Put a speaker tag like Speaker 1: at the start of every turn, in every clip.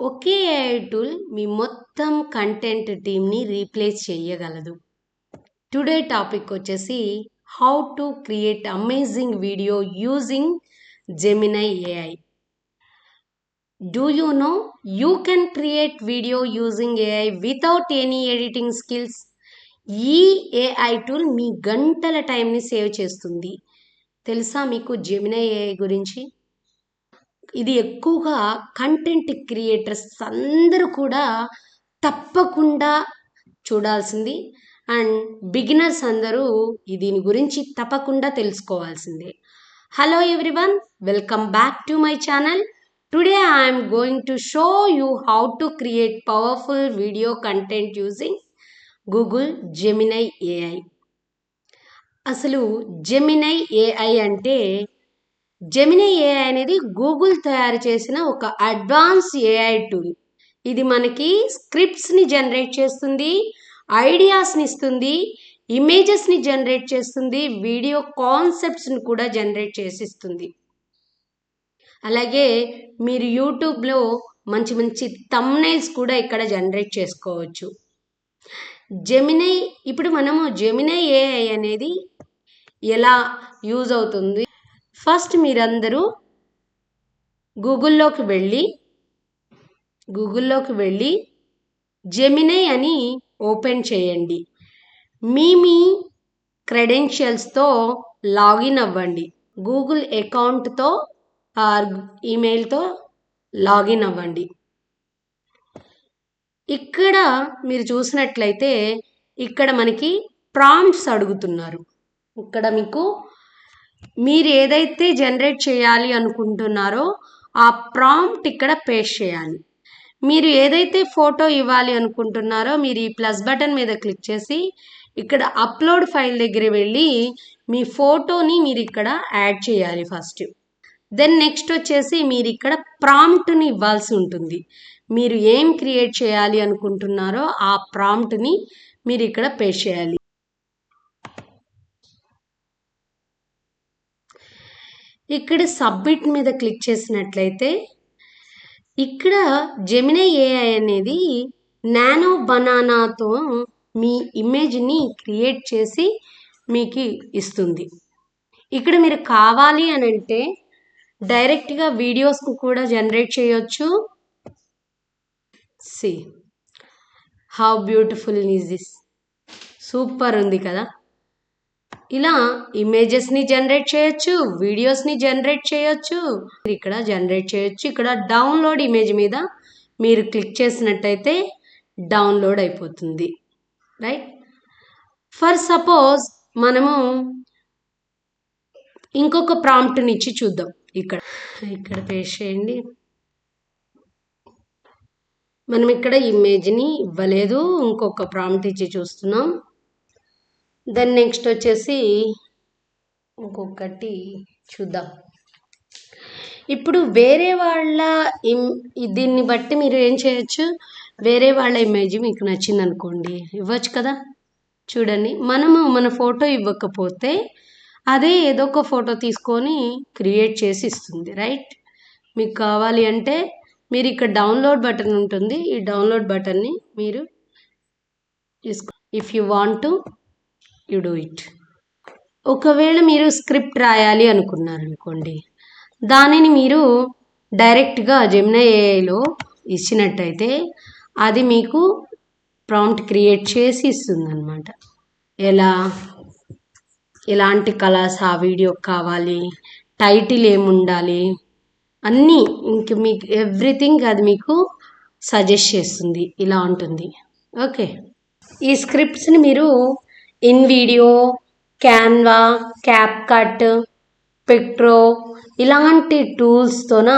Speaker 1: ఒకే AI tool మీ మొత్తం content టీమ్ని replace చేయగలదు. టుడే టాపిక్ వచ్చేసి how to create amazing video using Gemini AI. Do you know you can create video using AI without any editing skills? ఈ AI tool మీ గంటల టైంని save చేస్తుంది. తెలుసా మీకు జెమినై ఏఐ గురించి? ఇది ఎక్కువగా కంటెంట్ క్రియేటర్స్ అందరూ కూడా తప్పకుండా చూడాల్సింది. అండ్ బిగినర్స్ అందరూ దీని గురించి తప్పకుండా తెలుసుకోవాల్సిందే. Hello everyone, welcome back to my channel. Today I'm going to show you how to create powerful video content using Google Gemini AI. అసలు జెమినై ఏఐ అంటే, జెమినై ఏఐ అనేది గూగుల్ తయారు చేసిన ఒక అడ్వాన్స్ ఏఐ టూల్. ఇది మనకి స్క్రిప్ట్స్ని generate చేస్తుంది, ఐడియాస్ని ఇస్తుంది, ఇమేజెస్ని జనరేట్ చేస్తుంది, వీడియో కాన్సెప్ట్స్ని కూడా జనరేట్ చేసిస్తుంది. అలాగే మీరు యూట్యూబ్లో మంచి మంచి థంబ్నెయిల్స్ కూడా ఇక్కడ జనరేట్ చేసుకోవచ్చు. జెమినై, ఇప్పుడు మనము జెమినై ఏఐ అనేది ఎలా యూజ్ అవుతుంది? ఫస్ట్ మీరందరూ గూగుల్లోకి వెళ్ళి జెమినై అని ఓపెన్ చేయండి. మీ క్రెడెన్షియల్స్తో లాగిన్ అవ్వండి. గూగుల్ అకౌంట్తో ఈమెయిల్తో లాగిన్ అవ్వండి. ఇక్కడ మీరు చూసినట్లయితే ఇక్కడ మనకి ప్రాంప్ట్స్ అడుగుతున్నారు. ఇక్కడ మీకు మీరు ఏదైతే జనరేట్ చేయాలి అనుకుంటున్నారో ఆ ప్రాంప్ట్ ఇక్కడ పేస్ట్ చేయాలి. మీరు ఏదైతే ఫోటో ఇవ్వాలి అనుకుంటున్నారో మీరు ఈ ప్లస్ బటన్ మీద క్లిక్ చేసి ఇక్కడ అప్లోడ్ ఫైల్ దగ్గర వెళ్ళి మీ ఫోటోని మీరు ఇక్కడ యాడ్ చేయాలి ఫస్ట్. దెన్ నెక్స్ట్ వచ్చేసి మీరు ఇక్కడ ప్రాంప్ట్ని ఇవ్వాల్సి ఉంటుంది. మీరు ఏం క్రియేట్ చేయాలి అనుకుంటున్నారో ఆ ప్రాంప్ట్ని మీరు ఇక్కడ పేస్ట్ చేయాలి. ఇక్కడ సబ్మిట్ మీద క్లిక్ చేసినట్లయితే ఇక్కడ జెమినై ఏఐ అనేది నానో బనానాతో మీ ఇమేజ్ని క్రియేట్ చేసి మీకు ఇస్తుంది. ఇక్కడ మీరు కావాలి అని అంటే డైరెక్ట్గా వీడియోస్కు కూడా జనరేట్ చేయొచ్చు. See how beautiful is this, super ఉంది కదా. ఇలా ఇమేజెస్ని జనరేట్ చేయొచ్చు, వీడియోస్ని జనరేట్ చేయొచ్చు, ఇక్కడ జనరేట్ చేయొచ్చు. ఇక్కడ డౌన్లోడ్ ఇమేజ్ మీద మీరు క్లిక్ చేసినట్టయితే డౌన్లోడ్ అయిపోతుంది, రైట్? ఫర్ సపోజ్ మనము ఇంకొక ప్రాంప్ట్ని ఇచ్చి చూద్దాం. ఇక్కడ పేస్ట్ చేయండి. మనం ఇక్కడ ఇమేజ్ని ఇవ్వలేదు, ఇంకొక ప్రాంప్ట్ ఇచ్చి చూస్తున్నాం. దెన్ నెక్స్ట్ వచ్చేసి ఇంకొకటి చూద్దాం. ఇప్పుడు వేరే వాళ్ళ దీన్ని బట్టి మీరు ఏం చేయొచ్చు, వేరే వాళ్ళ ఇమేజ్ మీకు నచ్చింది అనుకోండి, ఇవ్వచ్చు కదా. చూడండి, మనము మన ఫోటో ఇవ్వకపోతే అదే ఏదో ఒక ఫోటో తీసుకొని క్రియేట్ చేసి ఇస్తుంది, రైట్? మీకు కావాలి అంటే మీరు ఇక్కడ డౌన్లోడ్ బటన్ ఉంటుంది, ఈ డౌన్లోడ్ బటన్ని మీరు తీసుకో. If you want to you do it. ఒకవేళ మీరు స్క్రిప్ట్ రాయాలి అనుకున్నారనుకోండి, దానిని మీరు డైరెక్ట్గా జెమినై ఏఐలో ఇచ్చినట్టయితే అది మీకు ప్రాంప్ట్ క్రియేట్ చేసి ఇస్తుంది అన్నమాట. ఎలాంటి కలర్స్ ఆ వీడియోకి కావాలి, టైటిల్ ఏముండాలి, అన్నీ ఇంక మీకు ఎవ్రీథింగ్ అది మీకు సజెస్ట్ చేస్తుంది. ఇలా ఉంటుంది, ఓకే. ఈ స్క్రిప్ట్స్ని మీరు ఇన్వీడియో, క్యాన్వా, క్యాప్కట్, పిక్ట్రో ఇలాంటి టూల్స్తోన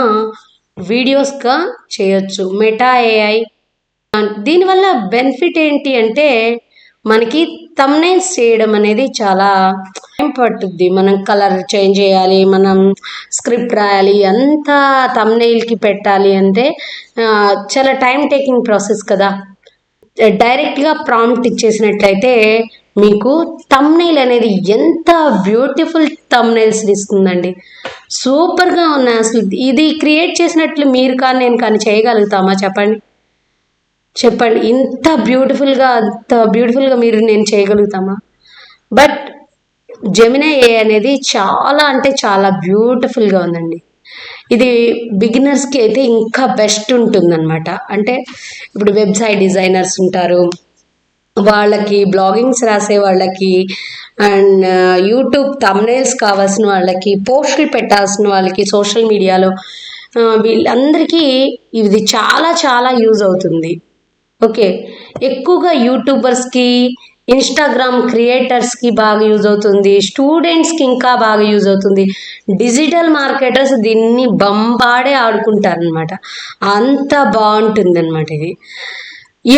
Speaker 1: వీడియోస్గా చేయొచ్చు. మెటా ఏఐ, దీనివల్ల బెనిఫిట్ ఏంటి అంటే మనకి థంబ్నెయిల్స్ చేయడం అనేది చాలా టైం పట్టుద్ది. మనం కలర్ చేంజ్ చేయాలి, మనం స్క్రిప్ట్ రాయాలి, అంతా థంబ్నెయిల్కి పెట్టాలి అంటే చాలా టైం టేకింగ్ ప్రాసెస్ కదా. డైరెక్ట్గా ప్రాంప్ట్ ఇచ్చేసినట్లయితే మీకు థంబ్నెయిల్ అనేది ఎంత బ్యూటిఫుల్ థంబ్నెయిల్స్ ఇస్తుందండి. సూపర్గా ఉన్నాయి. అసలు ఇది క్రియేట్ చేసినట్లు మీరు కానీ నేను కానీ చేయగలుగుతామా చెప్పండి? చెప్పండి, ఇంత బ్యూటిఫుల్గా మీరు నేను చేయగలుగుతామా? బట్ జెమినీ ఏ అనేది చాలా అంటే చాలా బ్యూటిఫుల్గా ఉందండి. ఇది బిగినర్స్కి అయితే ఇంకా బెస్ట్ ఉంటుందన్నమాట. అంటే ఇప్పుడు వెబ్సైట్ డిజైనర్స్ ఉంటారు, వాళ్ళకి బ్లాగింగ్స్ రాసే వాళ్ళకి, అండ్ యూట్యూబ్ థంబ్నెయిల్స్ కావాల్సిన వాళ్ళకి, పోస్టులు పెట్టాల్సిన వాళ్ళకి సోషల్ మీడియాలో, వీళ్ళందరికీ ఇది చాలా చాలా యూజ్ అవుతుంది. ఓకే, ఎక్కువగా యూట్యూబర్స్కి, ఇన్స్టాగ్రామ్ క్రియేటర్స్కి బాగా యూజ్ అవుతుంది, స్టూడెంట్స్కి ఇంకా బాగా యూజ్ అవుతుంది. డిజిటల్ మార్కెటర్స్ దీన్ని బంబాడే ఆడుకుంటారనమాట. అంత బాగుంటుంది అనమాట ఇది.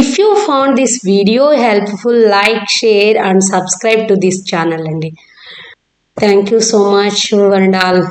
Speaker 1: If you found this video helpful, like, share and subscribe to this channel అండి. Thank you so much one and all.